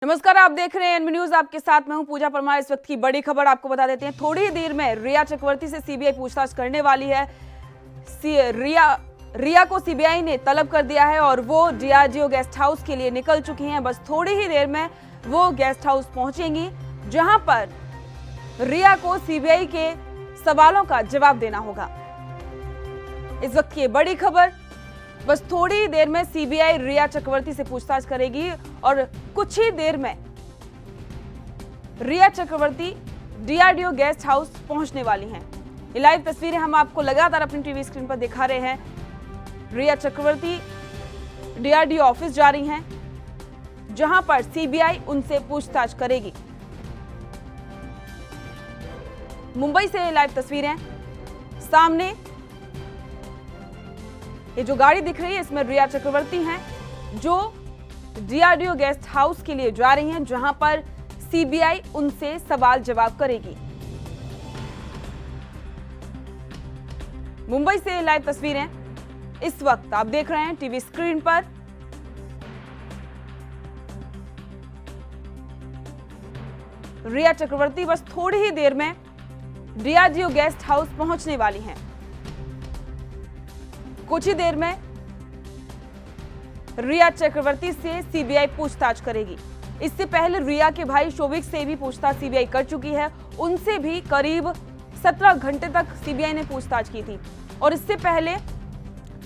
नमस्कार, आप देख रहे हैं एनबी न्यूज। आपके साथ मैं हूं पूजा परमार। इस वक्त की बड़ी खबर आपको बता देते हैं। थोड़ी ही देर में रिया चक्रवर्ती से सीबीआई पूछताछ करने वाली है। रिया को सीबीआई ने तलब कर दिया है और वो डीआरडीओ गेस्ट हाउस के लिए निकल चुकी हैं। बस थोड़ी ही देर में वो गेस्ट हाउस पहुंचेंगी, जहां पर रिया को सीबीआई के सवालों का जवाब देना होगा। इस वक्त की बड़ी खबर, बस थोड़ी ही देर में सीबीआई रिया चक्रवर्ती से पूछताछ करेगी और कुछ ही देर में रिया चक्रवर्ती डीआरडीओ गेस्ट हाउस पहुंचने वाली हैं। ये लाइव तस्वीरें हम आपको लगातार अपनी टीवी स्क्रीन पर दिखा रहे हैं। रिया चक्रवर्ती डीआरडीओ ऑफिस जा रही हैं, जहां पर सीबीआई उनसे पूछताछ करेगी। मुंबई से ये लाइव तस्वीरें सामने। ये जो गाड़ी दिख रही है, इसमें रिया चक्रवर्ती हैं, जो डीआरडीओ गेस्ट हाउस के लिए जा रही हैं, जहां पर सीबीआई उनसे सवाल जवाब करेगी। मुंबई से लाइव तस्वीरें इस वक्त आप देख रहे हैं टीवी स्क्रीन पर। रिया चक्रवर्ती बस थोड़ी ही देर में डीआरडीओ गेस्ट हाउस पहुंचने वाली हैं। कुछ ही देर में रिया चक्रवर्ती से सीबीआई पूछताछ करेगी। इससे पहले रिया के भाई शोभिक से भी पूछताछ सीबीआई कर चुकी है। उनसे भी करीब 17 घंटे तक सीबीआई ने पूछताछ की थी और इससे पहले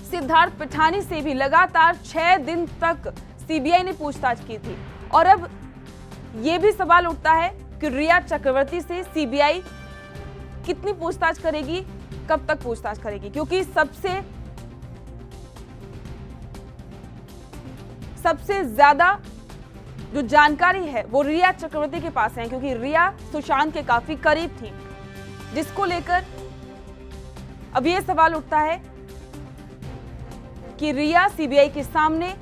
सिद्धार्थ पिठानी से भी लगातार 6 दिन तक सीबीआई ने पूछताछ की थी। और अब यह भी सवाल उठता है कि रिया चक्रवर्ती से सीबीआई कितनी पूछताछ करेगी, कब तक पूछताछ करेगी, क्योंकि सबसे ज्यादा जो जानकारी है वो रिया चक्रवर्ती के पास है, क्योंकि रिया सुशांत के काफी करीब थी, जिसको लेकर अब ये सवाल उठता है कि रिया सीबीआई के सामने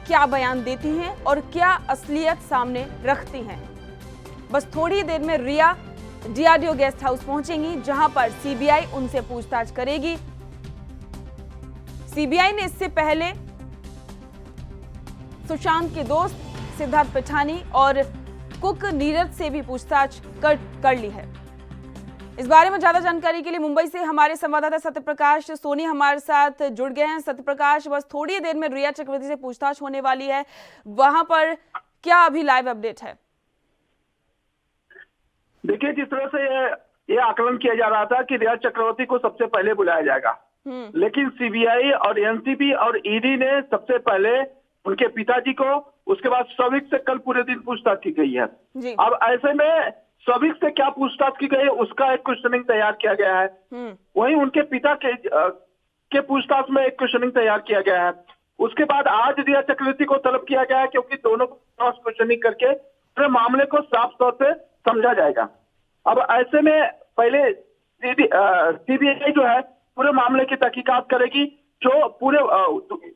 क्या बयान देती हैं और क्या असलियत सामने रखती हैं। बस थोड़ी ही देर में रिया डीआरडीओ गेस्ट हाउस पहुंचेंगी, जहां पर सीबीआई उनसे पूछताछ करेगी। सीबीआई ने इससे पहले सुशांत के दोस्त सिद्धार्थ पिठानी और कुक नीरज से भी पूछताछ कर ली है। इस बारे में ज्यादा जानकारी के लिए मुंबई से हमारे संवाददाता सत्यप्रकाश सोनी हमारे साथ जुड़ गए हैं। सत्यप्रकाश, बस थोड़ी देर में रिया चक्रवर्ती से पूछताछ होने वाली है, वहां पर क्या अभी लाइव अपडेट है? देखिए, जिस तरह से ये आकलन किया जा रहा था कि रिया चक्रवर्ती को सबसे पहले बुलाया जाएगा, लेकिन सीबीआई और एनसीबी और ईडी ने सबसे पहले उनके पिताजी को, उसके बाद शोभिक से कल पूरे दिन पूछताछ की गई है। अब ऐसे में शोभिक से क्या पूछताछ की गई, उसका एक क्वेश्चनिंग तैयार किया गया है। वहीं उनके पिता के पूछताछ में एक क्वेश्चनिंग तैयार किया गया है। उसके बाद आज रिया चक्रवर्ती को तलब किया गया है, क्योंकि दोनों को क्रॉस क्वेश्चनिंग करके पूरे मामले को साफ तौर पे समझा जाएगा। अब ऐसे में पहले सीबीआई जो है पूरे मामले की तहकीकात करेगी, जो पूरे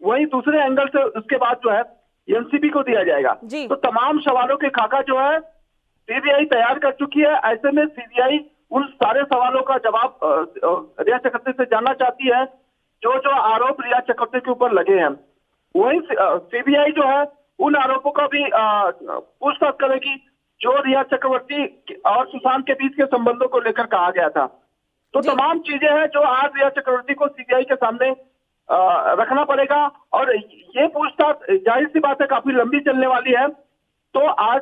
वही दूसरे एंगल से उसके बाद जो है एनसीबी को दिया जाएगा। तो तमाम सवालों के खाका जो है सीबीआई तैयार कर चुकी है। ऐसे में सीबीआई उन सारे सवालों का जवाब रिया चक्रवर्ती से जानना चाहती है, जो जो आरोप रिया चक्रवर्ती के ऊपर लगे हैं। वही सीबीआई जो है उन आरोपों का भी पूछताछ करेगी, जो रिया चक्रवर्ती और सुशांत के बीच के संबंधों को लेकर कहा गया था। तो तमाम चीजें हैं जो आज रिया चक्रवर्ती को सीबीआई के सामने रखना पड़ेगा। और ये पूछताछ जाहिर सी बात है काफी लंबी चलने वाली है। तो आज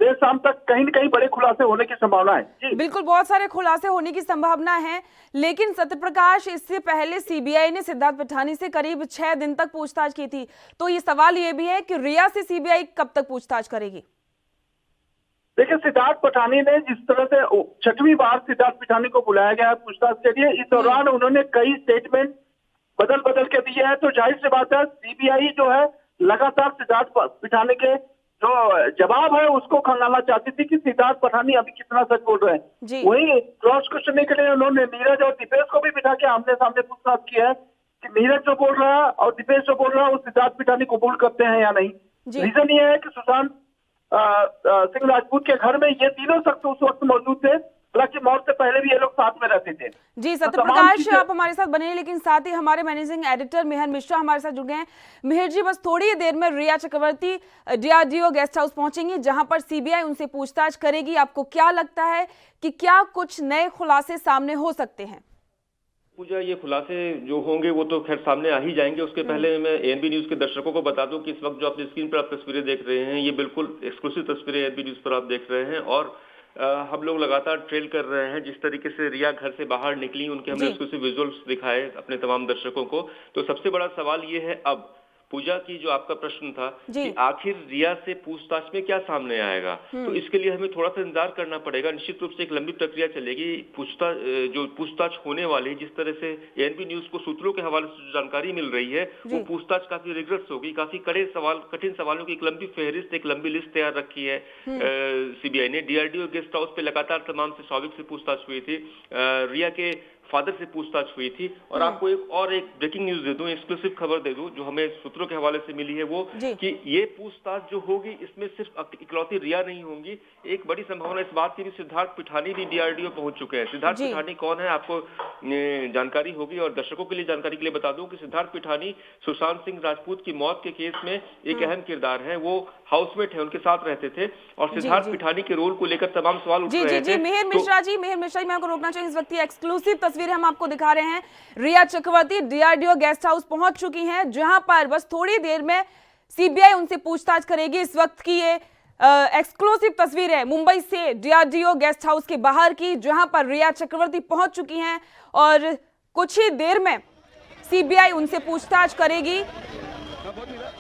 देर शाम तक कहीं न कहीं बड़े खुलासे होने की संभावना है। बिल्कुल, बहुत सारे खुलासे होने की संभावना है। लेकिन सत्यप्रकाश, इससे पहले सीबीआई ने सिद्धार्थ पिठानी से करीब 6 दिन तक पूछताछ की थी। तो ये सवाल ये भी है कि रिया से सीबीआई कब तक पूछताछ करेगी? देखिए, सिद्धार्थ पिठानी ने जिस तरह से 6वीं बार सिद्धार्थ पिठानी को बुलाया गया है पूछताछ के लिए, इस दौरान उन्होंने कई स्टेटमेंट बदल के दिए हैं। तो जाहिर सी बात है सीबीआई जो है लगातार सिद्धार्थ पिठानी के जो जवाब है उसको खंगालना चाहती थी कि सिद्धार्थ पिठानी अभी कितना सच बोल रहे हैं। वही क्रॉस क्वेश्चनिंग के लिए उन्होंने नीरज और दीपेश को भी बिठा के आमने सामने पूछताछ किया है कि नीरज जो बोल रहा है और दीपेश जो बोल रहा है वो सिद्धार्थ पिठानी कबूल करते हैं या नहीं। रीजन ये है कि सुशांत सिंह राजपूत के घर में ये तीनों शख्स उस वक्त मौजूद थे हालांकि मौत से पहले भी ये लोग साथ में रहते थे। जी तो सत्य तमाम प्रकाश, चीजें- आप हमारे साथ बने हैं, लेकिन साथ ही हमारे मैनेजिंग एडिटर मिहिर मिश्रा हमारे साथ जुड़ गए हैं। मिहिर जी, बस थोड़ी ही देर में रिया चक्रवर्ती डीआरडीओ गेस्ट हाउस पहुंचेंगी, जहां पर सीबीआई उनसे पूछताछ करेगी। आपको क्या लगता है कि क्या कुछ नए खुलासे सामने हो सकते हैं? पूजा, ये खुलासे जो होंगे वो तो खैर सामने आ ही जाएंगे। उसके पहले मैं एएनबी न्यूज के दर्शकों को बता दूं कि इस वक्त जो अपनी स्क्रीन पर आप तस्वीरें देख रहे हैं, ये बिल्कुल एक्सक्लूसिव तस्वीरें एएनबी न्यूज पर आप देख रहे हैं। और हम लोग लगातार ट्रेल कर रहे हैं जिस तरीके से रिया घर से बाहर निकली, उनके हमने एक्सक्लूसिव विजुअल्स दिखाए अपने तमाम दर्शकों को। तो सबसे बड़ा सवाल ये है अब पूजा की जो आपका प्रश्न था कि आखिर रिया से पूछताछ में क्या सामने आएगा, तो इसके लिए हमें थोड़ा सा इंतजार करना पड़ेगा। निश्चित रूप से एक लंबी प्रक्रिया चलेगी। पूछताछ होने वाली, जिस तरह से एएनबी न्यूज को सूत्रों के हवाले से जो जानकारी मिल रही है, वो पूछताछ काफी रिगरस होगी। काफी कठिन सवालों की एक लंबी फहरिस्त, एक लंबी लिस्ट तैयार रखी है सीबीआई ने। डीआरडीओ गेस्ट हाउस पे लगातार तमाम से शौविक से पूछताछ हुई थी, रिया के फादर से पूछताछ हुई थी। और आपको एक ब्रेकिंग न्यूज दे दूं, एक्सक्लूसिव खबर दे दूं जो हमें सूत्रों के हवाले से मिली है, वो कि ये पूछताछ जो होगी इसमें सिर्फ इकलौती रिया नहीं होंगी। एक बड़ी संभावना इस बात की भी, सिद्धार्थ पिठानी भी डीआरडीओ पहुंच चुके हैं। सिद्धार्थ पिठानी कौन है आपको जानकारी होगी, और दर्शकों के लिए जानकारी के लिए बता दूं कि सिद्धार्थ पिठानी सुशांत सिंह राजपूत की मौत के केस में एक अहम किरदार है। वो हाउसमेट है, उनके साथ रहते थे, और सिद्धार्थ पिठानी के रोल को लेकर तमाम सवाल उठ रहे थे। मिहिर मिश्रा जी, मैं आपको रोकना चाहिए। इस वक्त ये एक्सक्लूसिव तस्वीरें हम आपको दिखा रहे हैं। रिया चक्रवर्ती डीआरडीओ गेस्ट हाउस पहुंच चुकी हैं, जहां पर बस थोड़ी देर में सीबीआई उनसे पूछताछ करेगी। इस वक्त की ये एक्सक्लूसिव तस्वीर है मुंबई से डीआरडीओ गेस्ट हाउस के बाहर की, जहां पर रिया चक्रवर्ती पहुंच चुकी हैं और कुछ ही देर में सीबीआई उनसे पूछताछ करेगी।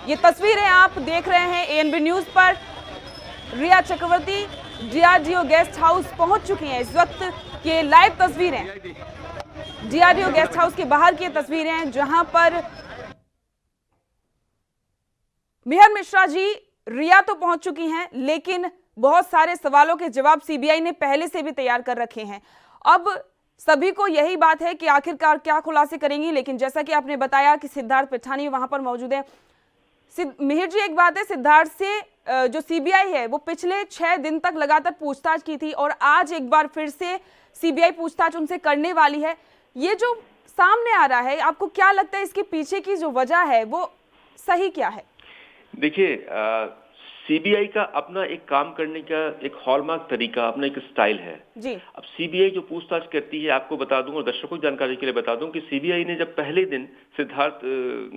ये तस्वीरें आप देख रहे हैं एएनबी न्यूज पर। रिया चक्रवर्ती डीआरडीओ गेस्ट हाउस पहुंच चुकी हैं। इस वक्त ये लाइव तस्वीरें डीआरडीओ गेस्ट हाउस के बाहर की तस्वीरें हैं, जहां पर मिहिर मिश्रा जी, रिया तो पहुंच चुकी हैं, लेकिन बहुत सारे सवालों के जवाब सीबीआई ने पहले से भी तैयार कर रखे हैं। अब सभी को यही बात है कि आखिरकार क्या खुलासे करेंगी, लेकिन जैसा कि आपने बताया कि सिद्धार्थ पिठानी वहां पर मौजूद है। मिहिर जी, एक बात है, सिद्धार्थ से जो सीबीआई है वो पिछले 6 दिन तक लगातार पूछताछ की थी, और आज एक बार फिर से सीबीआई पूछताछ उनसे करने वाली है। ये जो सामने आ रहा है, आपको क्या लगता है इसके पीछे की जो वजह है वो सही क्या है? देखिए, सीबीआई का अपना एक काम करने का एक हॉलमार्क तरीका, अपना एक स्टाइल है जी। अब सीबीआई जो पूछताछ करती है, आपको बता दूं और दर्शकों की जानकारी के लिए बता दूं कि सीबीआई ने जब पहले दिन सिद्धार्थ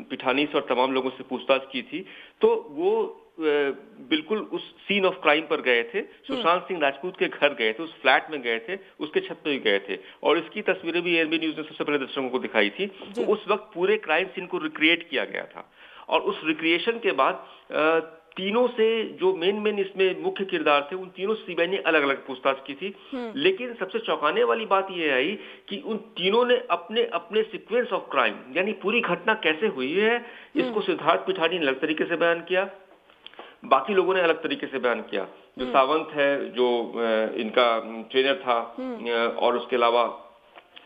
पिठानी से और तमाम लोगों से पूछताछ की थी, तो वो बिल्कुल उस सीन ऑफ क्राइम पर गए थे, सुशांत सिंह राजपूत के घर गए थे, उस फ्लैट में गए थे, उसके छत पे भी गए थे, और इसकी तस्वीरें भी एएनबी न्यूज ने सबसे पहले दर्शकों को दिखाई थी। तो उस वक्त पूरे क्राइम सीन को रिक्रिएट किया गया था, और उस रिक्रिएशन के बाद तीनों से जो मेन इसमें मुख्य किरदार थे, उन तीनों से सीबीआई ने अलग अलग पूछताछ की थी। लेकिन सबसे चौंकाने वाली बात यह आई कि उन तीनों ने अपने अपने सीक्वेंस ऑफ क्राइम, यानी पूरी घटना कैसे हुई है, इसको सिद्धार्थ पिठानी ने अलग तरीके से बयान किया, बाकी लोगों ने अलग तरीके से बयान किया। जो सावंत है, जो इनका ट्रेनर था, और उसके अलावा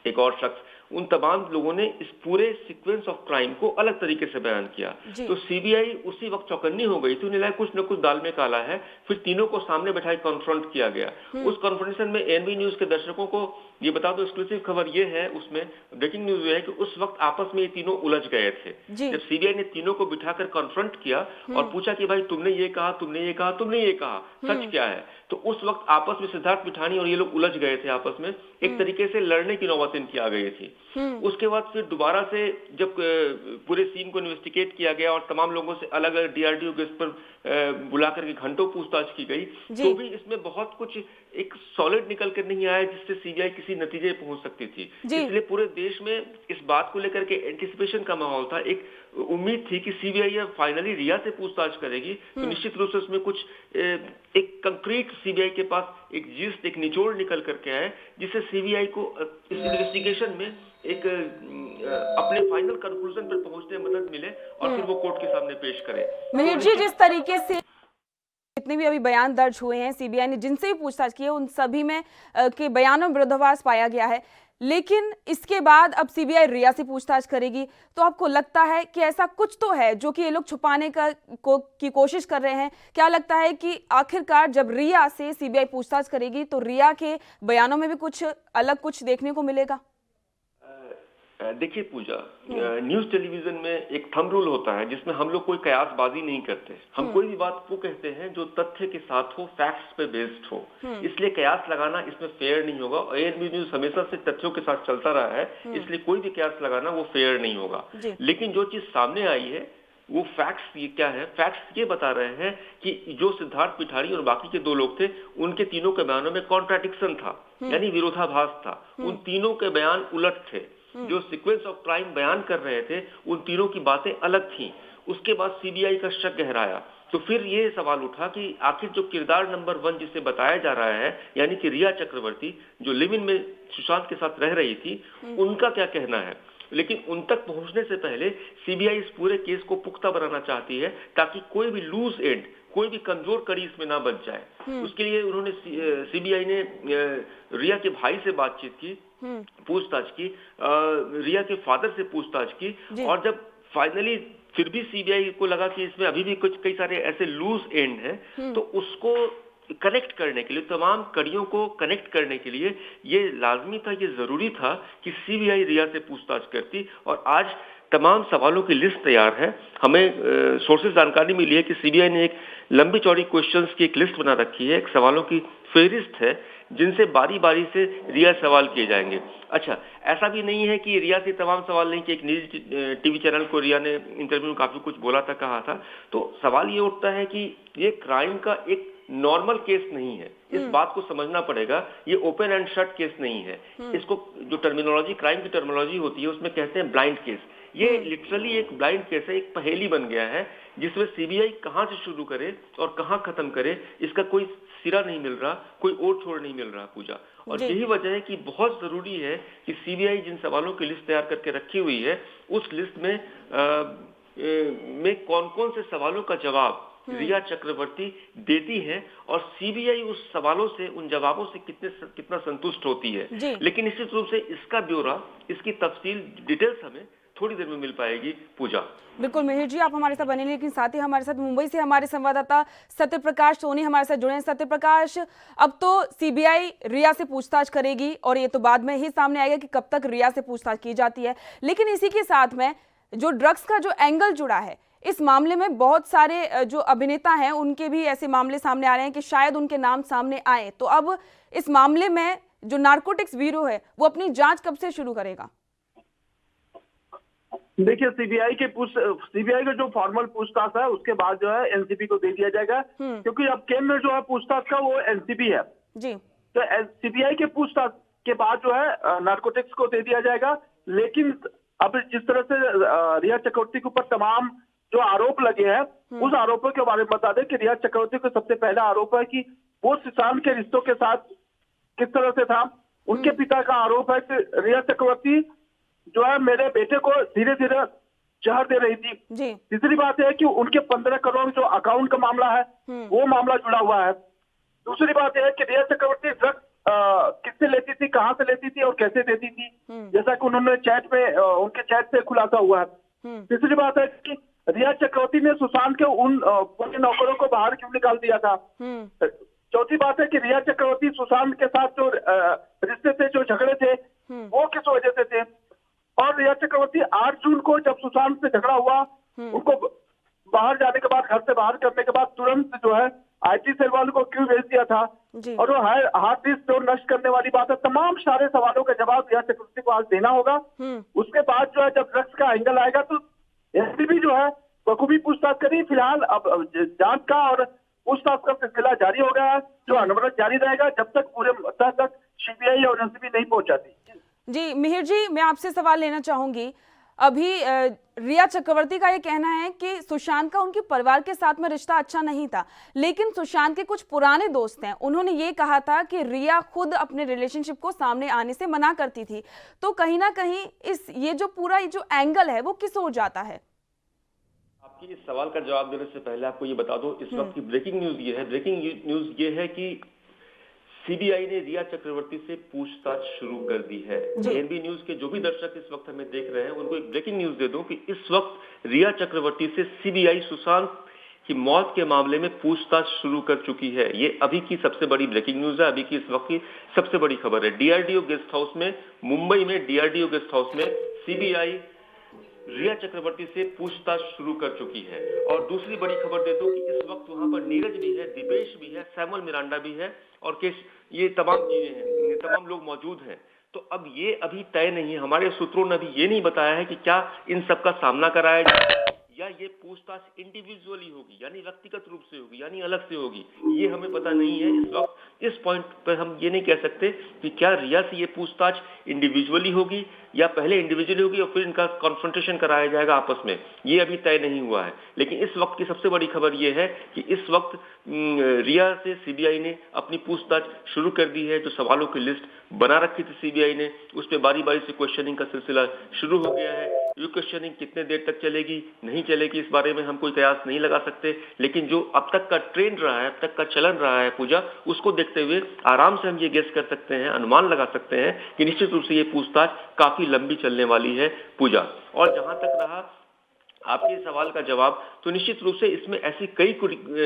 एक और शख्स, उन तमाम लोगों ने इस पूरे सीक्वेंस ऑफ क्राइम को अलग तरीके से बयान किया। तो सीबीआई उसी वक्त चौकन्नी हो गई थी, उन्हें लगा कुछ न कुछ दाल में काला है। फिर तीनों को सामने बैठाई कॉन्फ्रंट किया गया। उस कॉन्फ्रेंटेशन में एएनबी न्यूज के दर्शकों को ये बता दो, एक्सक्लूसिव खबर ये है, उसमें ब्रेकिंग न्यूज ये है कि उस वक्त आपस में ये तीनों उलझ गए थे। जब सीबीआई ने तीनों को बिठाकर कॉन्फ्रंट किया और पूछा कि भाई तुमने ये कहा, तुमने ये कहा, तुमने ये कहा, सच क्या है, तो उस वक्त आपस में सिद्धार्थ पिठानी और ये लोग उलझ गए थे आपस में। एक तरीके से लड़ने की नौबत इनकी आ गई थी। उसके बाद फिर दोबारा से जब पूरे सीन को इन्वेस्टिगेट किया गया और तमाम लोगों से अलग अलग डीआरडीओ गेस्ट पर बुला करके घंटों पूछताछ की गई, तो भी इसमें बहुत कुछ एक सॉलिड निकल कर नहीं आया जिससे सीबीआई किसी नतीजे पहुंच सकती थी। इसलिए पूरे देश में इस बात को लेकर के एंटिसिपेशन का माहौल था, एक उम्मीद थी कि सीबीआई अब फाइनली रिया से पूछताछ करेगी, तो निश्चित रूप से उसमें कुछ एक कंक्रीट सीबीआई के पास एक जिस्ट, एक निचोड़ निकल करके आए, जिससे सीबीआई को इस इन्वेस्टिगेशन में एक अपने फाइनल कंक्लूजन पर पहुंचने में मदद मिले और फिर वो कोर्ट के सामने पेश करे। मिहिर जी, जिस तरीके से जितने भी अभी बयान दर्ज हुए हैं, सीबीआई ने जिनसे भी पूछताछ की है, उन सभी में के बयानों में विरोधाभास पाया गया है। लेकिन इसके बाद अब सीबीआई रिया से पूछताछ करेगी, तो आपको लगता है कि ऐसा कुछ तो है जो कि ये लोग छुपाने की कोशिश कर रहे हैं? क्या लगता है कि आखिरकार जब रिया से सीबीआई पूछताछ करेगी तो रिया के बयानों में भी कुछ अलग कुछ देखने को मिलेगा? देखिए पूजा, न्यूज टेलीविजन में एक थंब रूल होता है जिसमें हम लोग कोई कयासबाजी नहीं करते। हम कोई भी बात वो कहते हैं जो तथ्य के साथ हो, फैक्ट्स पे बेस्ड हो। इसलिए कयास लगाना इसमें फेयर नहीं होगा। और एएनबी न्यूज हमेशा से तथ्यों के साथ चलता रहा है, इसलिए कोई भी कयास लगाना वो फेयर नहीं होगा। लेकिन जो चीज सामने आई है वो फैक्ट्स ये क्या है? फैक्ट्स ये बता रहे हैं कि जो सिद्धार्थ पिठारी और बाकी के दो लोग थे, उनके तीनों के बयानों में कॉन्ट्राडिक्शन था, यानी विरोधाभास था। उन तीनों के बयान उलट थे। जो सीक्वेंस ऑफ क्राइम बयान कर रहे थे, उन तीनों की बातें अलग थीं। उसके बाद सीबीआई का शक गहराया, तो फिर ये सवाल उठा कि आखिर जो किरदार नंबर 1 जिसे बताया जा रहा है, यानी कि रिया चक्रवर्ती, जो लिव इन में सुशांत के साथ रह रही थी, उनका क्या कहना है? लेकिन उन तक पहुंचने से पहले सीबीआई इस पूरे केस को पुख्ता बनाना चाहती है, ताकि कोई भी लूज एंड, कोई भी कमजोर कड़ी इसमें ना बच जाए। उसके लिए उन्होंने सीबीआई ने रिया के भाई से बातचीत की, पूछताछ की, रिया के फादर से पूछताछ की, और जब फाइनली फिर भी सीबीआई को लगा कि इसमें अभी भी कई सारे ऐसे लूज एंड हैं, तो उसको कनेक्ट करने के लिए, तमाम कड़ियों को कनेक्ट करने के लिए ये लाजमी था, ये जरूरी था कि सीबीआई रिया से पूछताछ करती। और आज तमाम सवालों की लिस्ट तैयार है। हमें सोर्सेज जानकारी मिली है कि सीबीआई ने एक लंबी चौड़ी क्वेश्चंस की एक लिस्ट बना रखी है, एक सवालों की फेहरिस्त है, जिनसे बारी बारी से रिया सवाल किए जाएंगे। अच्छा, ऐसा भी नहीं है कि रिया से तमाम सवाल नहीं, कि एक निजी टीवी चैनल को रिया ने इंटरव्यू में काफी कुछ बोला था, कहा था। तो सवाल ये उठता है कि ये क्राइम का एक नॉर्मल केस नहीं है। इस बात को समझना पड़ेगा, ये ओपन एंड शट केस नहीं है। इसको जो टर्मिनोलॉजी, क्राइम की टर्मिनोलॉजी होती है, उसमें कहते हैं ब्लाइंड केस। ये लिटरली एक ब्लाइंड केस है, एक पहेली बन गया है, जिसमें सीबीआई कहां से शुरू करे और कहां खत्म करे, इसका कोई सिरा नहीं मिल रहा, कोई ओर छोर नहीं मिल रहा पूजा। और यही वजह है कि बहुत जरूरी है कि सीबीआई जिन सवालों की लिस्ट तैयार करके रखी हुई है, उस लिस्ट में कौन कौन से सवालों का जवाब रिया चक्रवर्ती देती है, और सीबीआई उस सवालों से, उन जवाबों से कितना संतुष्ट होती है। लेकिन निश्चित रूप से इसका ब्यौरा, इसकी तफसील, डिटेल्स हमें थोड़ी देर में मिल पाएगी पूजा। बिल्कुल मिहिर जी, आप हमारे साथ बने, लेकिन साथ ही हमारे साथ मुंबई से हमारे संवाददाता सत्यप्रकाश सोनी हमारे साथ जुड़े हैं। सत्यप्रकाश, अब तो सीबीआई रिया से पूछताछ करेगी और ये तो बाद में ही सामने आएगा कि कब तक रिया से पूछताछ की जाती है, लेकिन इसी के साथ में जो ड्रग्स का जो एंगल जुड़ा है इस मामले में, बहुत सारे जो अभिनेता हैं उनके भी ऐसे मामले सामने आ रहे हैं कि शायद उनके नाम सामने आए। तो अब इस मामले में जो नारकोटिक्स ब्यूरो है वो अपनी जांच कब से शुरू करेगा? देखिए, सीबीआई का जो फॉर्मल पूछताछ है उसके बाद जो है एनसीबी को दे दिया जाएगा, क्योंकि अब केंद्र जो है पूछताछ का वो एनसीबी है जी। तो सीबीआई के पूछताछ के बाद जो है नारकोटिक्स को दे दिया जाएगा। लेकिन अब जिस तरह से रिया चक्रवर्ती के ऊपर तमाम जो आरोप लगे हैं, उस आरोपों के बारे में बता दें कि रिया चक्रवर्ती को सबसे पहला आरोप है कि वो सुशांत के रिश्तों के साथ किस तरह से था। उनके पिता का आरोप है कि रिया चक्रवर्ती जो है मेरे बेटे को धीरे धीरे जहर दे रही थी। तीसरी बात है कि उनके 15 करोड़ जो अकाउंट का मामला है वो मामला जुड़ा हुआ है। दूसरी बात यह है कि रिया चक्रवर्ती ड्रग्स किससे लेती थी, कहां से लेती थी और कैसे देती थी, जैसा कि उन्होंने चैट में, उनके चैट से खुलासा हुआ है। तीसरी बात है कि रिया चक्रवर्ती ने सुशांत के उन पुलिस नौकरों को बाहर क्यों निकाल दिया था। चौथी बात है कि रिया चक्रवर्ती सुशांत के साथ जो रिश्ते थे, जो झगड़े थे, वो किस वजह से थे। और रिया चक्रवर्ती 8 जून को जब सुशांत से झगड़ा हुआ, उनको बाहर जाने के बाद, घर से बाहर करने के बाद तुरंत जो है आईटी सेल वालों को क्यों भेज दिया था, और वो हार्ड डिस्क जो नष्ट करने वाली बात है, तमाम सारे सवालों का जवाब रिया चक्रवर्ती को आज देना होगा। उसके बाद जो है जब ड्रग्स का एंगल आएगा तो एनसीबी जो है बखूबी पूछताछ करी। फिलहाल अब जांच का और पूछताछ का सिलसिला जारी हो गया है, जो अनवरत जारी रहेगा जब तक पूरे तह तक सीबीआई और एनसीबी नहीं पहुंच जाती। जी मिहिर जी, मैं आपसे सवाल लेना चाहूंगी। अभी रिया चक्रवर्ती का ये कहना है कि सुशांत का उनके परिवार के साथ में रिश्ता अच्छा नहीं था, लेकिन सुशांत के कुछ पुराने दोस्त हैं, उन्होंने ये कहा था कि रिया खुद अपने रिलेशनशिप को सामने आने से मना करती थी। तो कहीं ना कहीं ये जो पूरा जो एंगल है वो किस ओर जाता है? आपकी इस सवाल का जवाब देने से पहले आपको ये बता दो, इस वक्त की ब्रेकिंग न्यूज ये है कि सीबीआई ने रिया चक्रवर्ती से पूछताछ शुरू कर दी है। एएनबी न्यूज के जो भी दर्शक इस वक्त हमें देख रहे हैं उनको एक ब्रेकिंग न्यूज दे दूं कि इस वक्त रिया चक्रवर्ती से सीबीआई सुशांत की मौत के मामले में पूछताछ शुरू कर चुकी है। ये अभी की सबसे बड़ी ब्रेकिंग न्यूज है, अभी की इस वक्त की सबसे बड़ी खबर है। डीआरडीओ गेस्ट हाउस में, मुंबई में डीआरडीओ गेस्ट हाउस में सीबीआई रिया चक्रवर्ती से पूछताछ शुरू कर चुकी है। और दूसरी बड़ी खबर दे दूं कि इस वक्त वहां पर नीरज भी है, दीपेश भी है, सैमुअल मिरांडा भी है और ये तमाम चीजें हैं, ये तमाम लोग मौजूद हैं। तो अब ये अभी तय नहीं है, हमारे सूत्रों ने अभी ये नहीं बताया है कि क्या इन सब का सामना कराया जाए या ये पूछताछ इंडिविजुअली होगी, यानी व्यक्तिगत रूप से होगी, यानी अलग से होगी, ये हमें पता नहीं है। इस वक्त इस पॉइंट पर हम ये नहीं कह सकते कि क्या रिया से ये पूछताछ इंडिविजुअली होगी या पहले इंडिविजुअली होगी और फिर इनका कॉन्फ्रंटेशन कराया जाएगा आपस में, ये अभी तय नहीं हुआ है। लेकिन इस वक्त की सबसे बड़ी खबर ये है कि इस वक्त रिया से सीबीआई ने अपनी पूछताछ शुरू कर दी है। जो सवालों की लिस्ट बना रखी थी सीबीआई ने, उस पर बारी बारी से क्वेश्चनिंग का सिलसिला शुरू हो गया है। ये क्वेश्चनिंग कितने देर तक चलेगी, नहीं चलेगी, इस बारे में हम कोई कयास नहीं लगा सकते। लेकिन जो अब तक का ट्रेंड रहा है, अब तक का चलन रहा है पूजा, उसको देखते हुए आराम से हम ये गेस कर सकते हैं, अनुमान लगा सकते हैं कि निश्चित रूप से ये पूछताछ काफी लंबी चलने वाली है पूजा। और जहां तक रहा आपके सवाल का जवाब, तो निश्चित रूप से इसमें ऐसी कई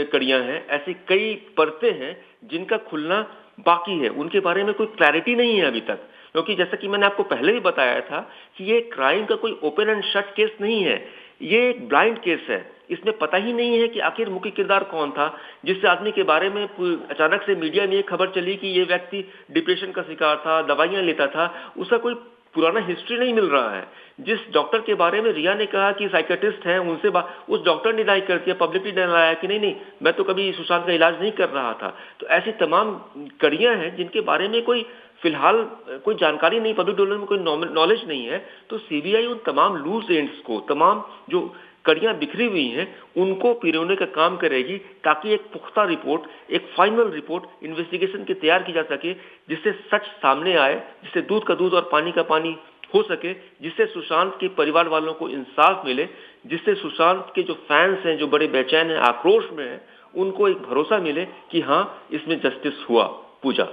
कड़ियां हैं, ऐसी कई परतें हैं जिनका खुलना बाकी है, उनके बारे में कोई क्लैरिटी नहीं है अभी तक। क्योंकि जैसा कि मैंने आपको पहले भी बताया था कि ये क्राइम का कोई ओपन एंड शट केस नहीं है, ये एक ब्लाइंड केस है। इसमें पता ही नहीं है कि आखिर मुख्य किरदार कौन था। जिस आदमी के बारे में अचानक से मीडिया में एक खबर चली कि ये व्यक्ति डिप्रेशन का शिकार था, दवाइयां लेता था, उसका कोई पुराना हिस्ट्री नहीं मिल रहा है। जिस डॉक्टर के बारे में रिया ने कहा कि साइकियाट्रिस्ट हैं, उनसे उस डॉक्टर ने डिनाई कर दिया, पब्लिकली डिनाई कि नहीं मैं तो कभी सुशांत का इलाज नहीं कर रहा था। तो ऐसी तमाम कड़ियां हैं जिनके बारे में कोई फिलहाल कोई जानकारी नहीं, पब्लिक डोमेन में कोई नॉलेज नहीं है। तो सीबीआई उन तमाम लूज एंड्स को, तमाम जो कड़ियां बिखरी हुई हैं, उनको पिरोने का काम करेगी ताकि एक पुख्ता रिपोर्ट, एक फाइनल रिपोर्ट इन्वेस्टिगेशन की तैयार की जा सके, जिससे सच सामने आए, जिससे दूध का दूध और पानी का पानी हो सके, जिससे सुशांत के परिवार वालों को इंसाफ मिले, जिससे सुशांत के जो फैंस हैं, जो बड़े बेचैन हैं, आक्रोश में हैं, उनको एक भरोसा मिले कि हाँ इसमें जस्टिस हुआ पूजा।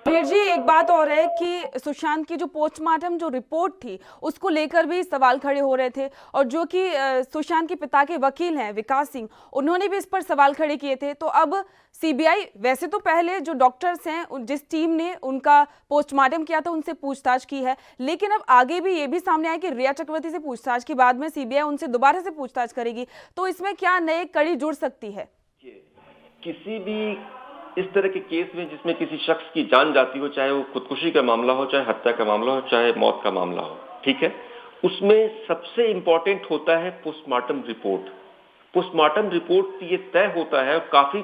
वीर जी, एक बात और है कि सुशांत की जो पोस्टमार्टम जो रिपोर्ट थी उसको लेकर भी सवाल खड़े हो रहे थे और जो कि सुशांत के पिता के वकील हैं विकास सिंह, उन्होंने भी इस पर सवाल खड़े किए थे। तो अब सीबीआई वैसे तो पहले जो डॉक्टर्स हैं, जिस टीम ने उनका पोस्टमार्टम किया था, उनसे पूछताछ की है, लेकिन अब आगे भी ये भी सामने आया कि रिया चक्रवर्ती से पूछताछ के बाद में सीबीआई उनसे दोबारा से पूछताछ करेगी। तो इसमें क्या नई कड़ी जुड़ सकती है? किसी भी इस तरह के केस में जिसमें किसी शख्स की जान जाती हो, चाहे वो खुदकुशी का मामला हो, चाहे हत्या का मामला हो, चाहे मौत का मामला हो, ठीक है, उसमें सबसे इंपॉर्टेंट होता है पोस्टमार्टम रिपोर्ट। पोस्टमार्टम रिपोर्ट ये तय होता है, काफी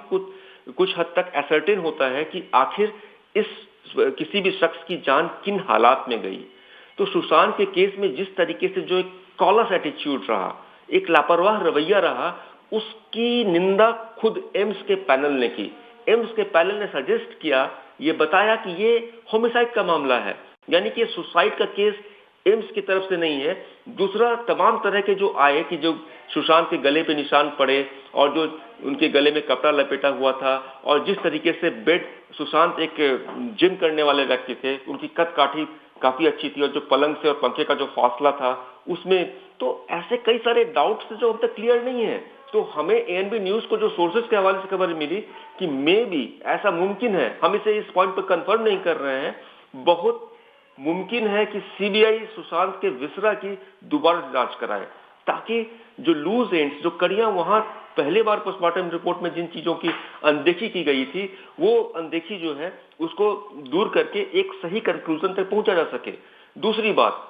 कुछ हद तक असर्टेन होता है कि आखिर किसी भी शख्स की जान किन हालात में गई। तो सुशांत के केस में जिस तरीके से जो एक कॉलस एटीट्यूड रहा, एक लापरवाह रवैया रहा, उसकी निंदा खुद एम्स के पैनल ने की। एम्स के पैनल ने सजेस्ट किया, ये बताया कि ये होमिसाइड का मामला है, यानी कि सुसाइड का केस एम्स की तरफ से नहीं है। दूसरा, तमाम तरह के जो आए कि जो सुशांत के गले पे निशान पड़े और जो उनके गले में कपड़ा लपेटा हुआ था और जिस तरीके से बेड, सुशांत एक जिम करने वाले व्यक्ति थे, उनकी कद काठी काफी अच्छी थी और जो पलंग से और पंखे का जो फासला था उसमें, तो ऐसे कई सारे डाउट्स जो अब तक क्लियर नहीं है। तो हमें एएनबी न्यूज को जो सोर्सेज के हवाले से खबर मिली कि मे भी ऐसा मुमकिन है, हम इसे इस पॉइंट पर कंफर्म नहीं कर रहे हैं, बहुत मुमकिन है कि सीबीआई सुशांत के विसरा की दोबारा जांच कराए, ताकि जो लूज एंड्स, जो कड़ियां वहां पहले बार पोस्टमार्टम रिपोर्ट में जिन चीजों की अनदेखी की गई थी, वो अनदेखी जो है उसको दूर करके एक सही कंक्लूजन तक पहुंचा जा सके। दूसरी बात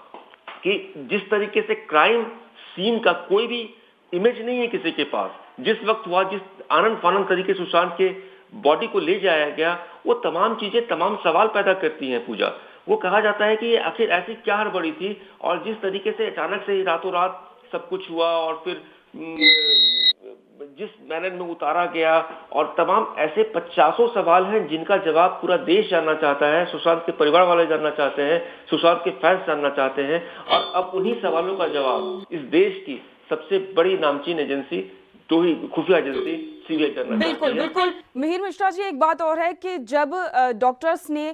कि जिस तरीके से क्राइम सीन का कोई भी इमेज नहीं है किसी के पास, जिस वक्त हुआ, जिस आनंद फानंद तरीके से सुशांत के बॉडी को ले जाया गया, वो तमाम चीजें तमाम सवाल पैदा करती हैं पूजा। वो कहा जाता है कि आखिर ऐसी क्या हड़बड़ी थी, और जिस तरीके से अचानक से रातों रात सब कुछ हुआ और फिर जिस मैनर में उतारा गया, और तमाम ऐसे 50 सवाल हैं जिनका जवाब पूरा देश जानना चाहता है, सुशांत के परिवार वाले जानना चाहते हैं, सुशांत के फैंस जानना चाहते हैं। और अब उन्हीं सवालों का जवाब इस देश की सबसे बड़ी नामचीन एजेंसी, तो ही खुफिया एजेंसी सीबीआई करना चाहती है। बिल्कुल बिल्कुल मिहिर मिश्रा जी, एक बात और है कि जब डॉक्टर्स ने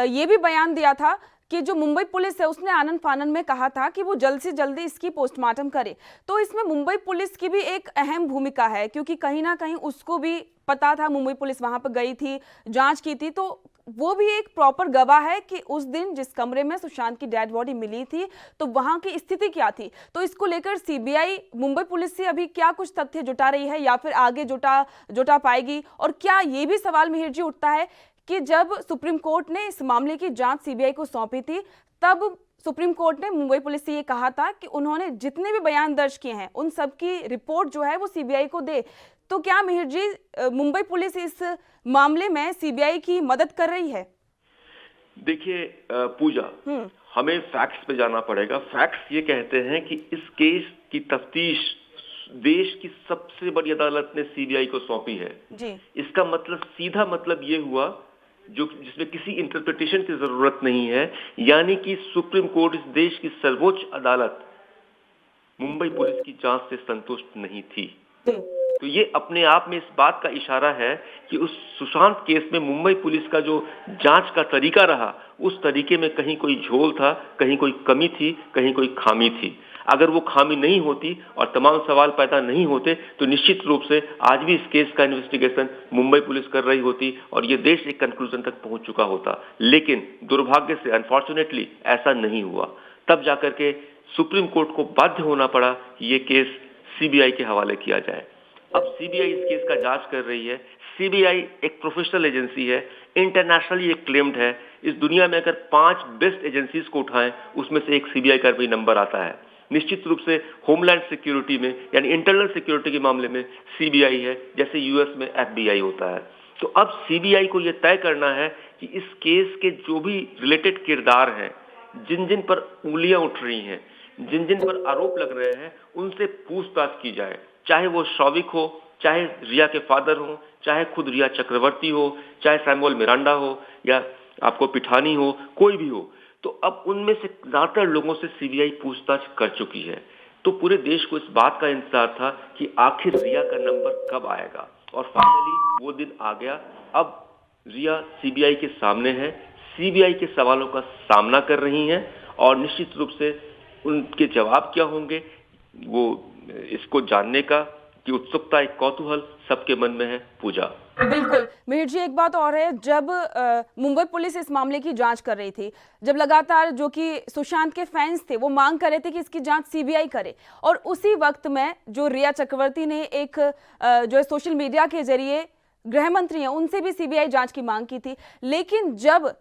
ये भी बयान दिया था कि जो मुंबई पुलिस है उसने आनन फानन में कहा था कि वो जल्द से जल्दी इसकी पोस्टमार्टम करे, तो इसमें मुंबई पुलिस की भी एक अहम भूमिका है, क्योंकि कहीं ना कहीं उसको भी पता था, मुंबई पुलिस वहां पर गई थी, जांच की थी, तो वो भी एक प्रॉपर गवाह है कि उस दिन जिस कमरे में सुशांत की डेड बॉडी मिली थी तो वहां की स्थिति क्या थी। तो इसको लेकर सीबीआई मुंबई पुलिस से अभी क्या कुछ तथ्य जुटा रही है या फिर आगे जुटा पाएगी? और क्या ये भी सवाल मिहिर जी उठता है कि जब सुप्रीम कोर्ट ने इस मामले की जांच सीबीआई को सौंपी थी, तब सुप्रीम कोर्ट ने मुंबई पुलिस से ये कहा था कि उन्होंने जितने भी बयान दर्ज किए हैं उन सब की रिपोर्ट जो है वो सीबीआई को दे। तो क्या मिहिर जी मुंबई पुलिस इस मामले में सीबीआई की मदद कर रही है? देखिए पूजा, हमें फैक्ट्स पे जाना पड़ेगा। फैक्ट्स ये कहते हैं कि इस केस की तफ्तीश देश की सबसे बड़ी अदालत ने सीबीआई को सौंपी है जी। इसका मतलब सीधा मतलब ये हुआ जो जिसमें किसी इंटरप्रिटेशन की जरूरत नहीं है, यानी कि सुप्रीम कोर्ट इस देश की सर्वोच्च अदालत मुंबई पुलिस की जांच से संतुष्ट नहीं थी। तो ये अपने आप में इस बात का इशारा है कि उस सुशांत केस में मुंबई पुलिस का जो जांच का तरीका रहा, उस तरीके में कहीं कोई झोल था, कहीं कोई कमी थी, कहीं कोई खामी थी। अगर वो खामी नहीं होती और तमाम सवाल पैदा नहीं होते तो निश्चित रूप से आज भी इस केस का इन्वेस्टिगेशन मुंबई पुलिस कर रही होती और ये देश एक कंक्लूजन तक पहुंच चुका होता। लेकिन दुर्भाग्य से अनफॉर्चुनेटली ऐसा नहीं हुआ। तब जाकर के सुप्रीम कोर्ट को बाध्य होना पड़ा कि ये केस सीबीआई के हवाले किया जाए। अब सीबीआई इस केस का जांच कर रही है। सीबीआई एक प्रोफेशनल एजेंसी है, इंटरनेशनली एक क्लेम्ड है। इस दुनिया में अगर 5 बेस्ट एजेंसीज को उठाएं उसमें से एक सीबीआई का भी नंबर आता है। निश्चित रूप से होमलैंड सिक्योरिटी में यानी इंटरनल सिक्योरिटी के मामले में सीबीआई है, जैसे यूएस में एफबीआई होता है। तो अब सीबीआई को यह तय करना है कि इस केस के जो भी रिलेटेड किरदार हैं, जिन जिन पर उंगलियां उठ रही हैं, जिन जिन पर आरोप लग रहे हैं, उनसे पूछताछ की जाए। चाहे वो शौविक हो, चाहे रिया के फादर हो, चाहे खुद रिया चक्रवर्ती हो, चाहे सैमुअल मिरांडा हो या आपको पिठानी हो, कोई भी हो। तो अब उनमें से ज्यादातर लोगों से सीबीआई पूछताछ कर चुकी है। तो पूरे देश को इस बात का इंतजार था कि आखिर रिया का नंबर कब आएगा, और फाइनली वो दिन आ गया। अब रिया सीबीआई के सामने है, सीबीआई के सवालों का सामना कर रही हैं और निश्चित रूप से उनके जवाब क्या होंगे वो इसको जानने का कि उत्सुकता, एक कौतूहल सबके मन में है। पूजा, बिल्कुल मिहिर जी, एक बात और है, जब मुंबई पुलिस इस मामले की जांच कर रही थी, जब लगातार जो कि सुशांत के फैंस थे वो मांग कर रहे थे कि इसकी जांच सीबीआई करे, और उसी वक्त में जो रिया चक्रवर्ती ने एक जो सोशल मीडिया के जरिए गृह मंत्री हैं उनसे भी सीबीआई जांच की मांग की थी। लेकिन जब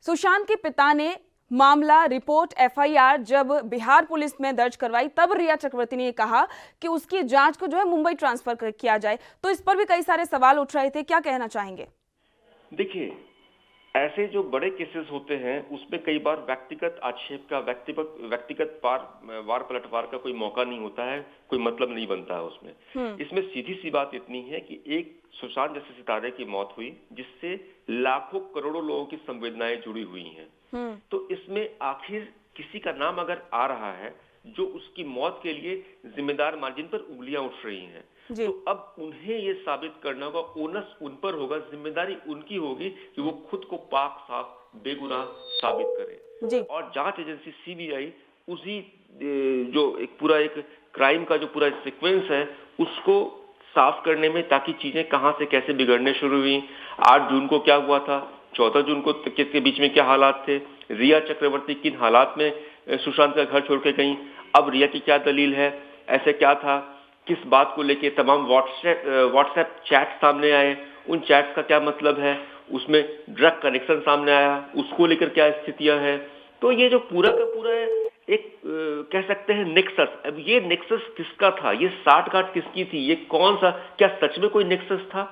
सुशांत के पिता ने मामला, रिपोर्ट, एफआईआर जब बिहार पुलिस में दर्ज करवाई, तब रिया चक्रवर्ती ने कहा कि उसकी जांच को जो है मुंबई ट्रांसफर किया जाए। तो इस पर भी कई सारे सवाल उठ रहे थे, क्या कहना चाहेंगे? देखिए, ऐसे जो बड़े केसेस होते हैं उसमें कई बार व्यक्तिगत आक्षेप का, व्यक्तिगत वार पलटवार का कोई मौका नहीं होता है, कोई मतलब नहीं बनता है उसमें। इसमें सीधी सी बात इतनी है कि एक सुशांत जैसे सितारे की मौत हुई जिससे लाखों करोड़ों लोगों की संवेदनाएं जुड़ी हुई हैं। तो इसमें आखिर किसी का नाम अगर आ रहा है जो उसकी मौत के लिए जिम्मेदार मान, जिन पर उंगलियां उठ रही हैं, तो अब उन्हें ये साबित करना होगा, ओनस उन पर होगा, जिम्मेदारी उनकी होगी कि वो खुद को पाक साफ बेगुनाह साबित करे। और जांच एजेंसी सीबीआई उसी जो एक पूरा एक क्राइम का जो पूरा सीक्वेंस है उसको साफ करने में, ताकि चीजें कहां से कैसे बिगड़ने शुरू हुई, 8 जून को क्या हुआ था, 14 जून को के बीच में क्या हालात थे, रिया चक्रवर्ती किन हालात में सुशांत का घर छोड़ के गई, अब रिया की क्या दलील है, ऐसे क्या था, किस बात को लेके तमाम व्हाट्सएप चैट सामने आए, उन चैट्स का क्या मतलब है, उसमें ड्रग कनेक्शन सामने आया, उसको लेकर क्या स्थितियां हैं। तो ये जो पूरा का पूरा एक कह सकते हैं नेक्सस, अब ये नेक्सस किसका था, ये साठगांठ किसकी थी, ये कौन सा, क्या सच में कोई नेक्सस था,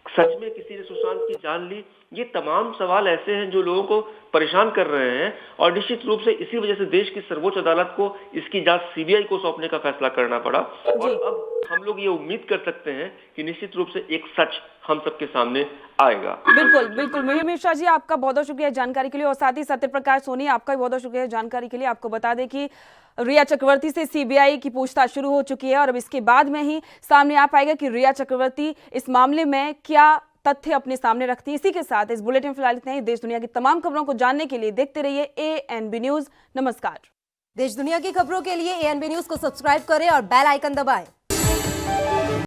सच में किसी ने सुशांत की जान ली? ये तमाम सवाल ऐसे हैं जो लोगों को परेशान कर रहे हैं और निश्चित रूप से इसी वजह से देश की सर्वोच्च अदालत को इसकी जांच सीबीआई को सौंपने का फैसला करना पड़ा। और अब हम लोग ये उम्मीद कर सकते हैं कि निश्चित रूप से एक सच हम सबके सामने आएगा। बिल्कुल बिल्कुल मिहिर मिश्रा जी, आपका बहुत बहुत शुक्रिया जानकारी के लिए, और साथ ही सत्य प्रकाश सोनी, आपका भी बहुत बहुत शुक्रिया जानकारी के लिए। आपको बता दें कि रिया चक्रवर्ती से सीबीआई की पूछताछ शुरू हो चुकी है और अब इसके बाद में ही सामने आ पाएगा कि रिया चक्रवर्ती इस मामले में क्या तथ्य अपने सामने रखती है। इसी के साथ इस बुलेटिन फिलहाल इतना ही। देश दुनिया की तमाम खबरों को जानने के लिए देखते रहिए ANB न्यूज। नमस्कार। देश दुनिया की खबरों के लिए ANB न्यूज को सब्सक्राइब करें और बेल आइकन दबाएं।